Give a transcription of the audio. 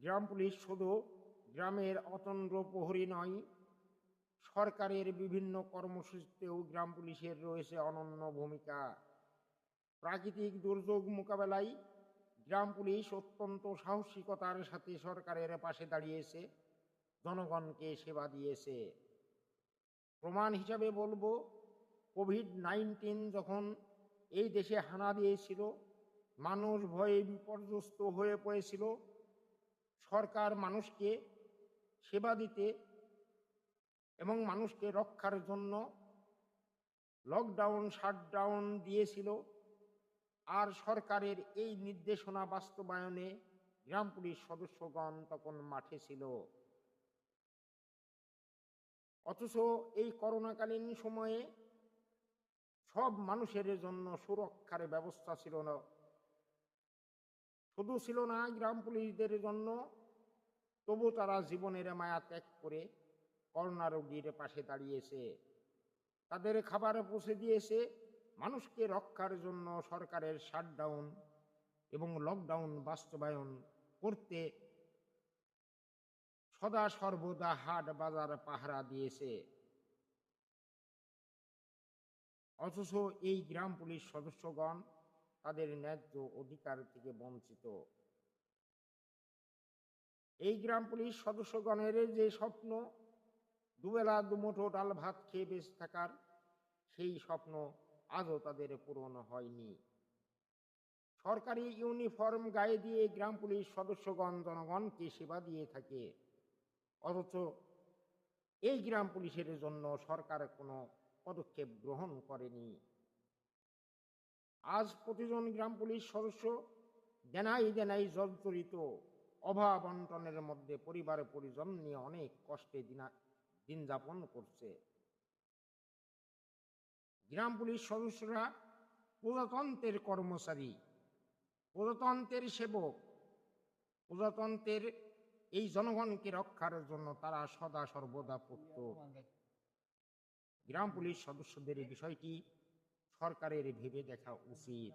গ্রাম police শুধু গ্রামের অতন্দ্র প্রহরী নয়, সরকারের বিভিন্ন কর্মসূচিতেও গ্রাম পুলিশের রয়েছে অনন্য ভূমিকা। প্রাকৃতিক দুর্যোগ মোকাবেলায় গ্রাম পুলিশ অত্যন্ত সাহসিকতার সাথে সরকারের পাশে দাঁড়িয়েছে, জনগণকে সেবা দিয়েছে। প্রমাণ হিসাবে বলবো, কোভিড-19 যখন এই দেশে হানা দিয়েছিল, মানুষ ভয়ে বিপর্যস্ত হয়ে পড়েছিল, সরকার মানুষকে সেবা দিতে এবং মানুষকে রক্ষার জন্য লকডাউন শাটডাউন দিয়েছিল। আর সরকারের এই নির্দেশনা বাস্তবায়নে গ্রাম পুলিশ সদস্যগণ তখন মাঠে ছিল। অথচ এই করোনাকালীন সময়ে সব মানুষের জন্য সুরক্ষার ব্যবস্থা ছিল না। শুধু ছিল না গ্রাম পুলিশদের জন্য, তবু তারা জীবনের মায়া ত্যাগ করে করোনা রোগীর পাশে দাঁড়িয়েছে, তাদের খাবার পৌঁছে দিয়েছে। মানুষকে রক্ষার জন্য সরকারের শাটডাউন এবং লকডাউন বাস্তবায়ন করতে সদা সর্বদা হাট বাজার পাহারা দিয়েছে। অথচ এই গ্রাম পুলিশ সদস্যগণ তাদের ন্যায্য অধিকার থেকে বঞ্চিত। এই গ্রাম পুলিশ সদস্যগণের যে স্বপ্ন দুবেলা দুমুঠো ডাল ভাত খেয়ে বেঁচে থাকার, সেই স্বপ্ন আজও তাদের পূরণ হয়নি। সরকারি ইউনিফর্ম গায়ে দিয়ে গ্রাম পুলিশ সদস্যগণ জনগণকে সেবা দিয়ে থাকে, অথচ এই গ্রাম পুলিশের জন্য সরকার কোনো পদক্ষেপ গ্রহণ করেনি। আজ প্রতিজন গ্রাম পুলিশ সদস্য দেনাই দেনাই জর্জরিত, অভাব অনটনের মধ্যে পরিবার পরিজন নিয়ে অনেক কষ্টে দিন যাপন করছে। গ্রাম পুলিশ সদস্যরা প্রজাতন্ত্রের কর্মচারী, প্রজাতন্ত্রের সেবক, প্রজাতন্ত্রের এই জনগণকে রক্ষার জন্য তারা সদা সর্বদা প্রস্তুত। গ্রাম পুলিশ সদস্যদের বিষয়টি সরকারের ভেবে দেখা উচিত।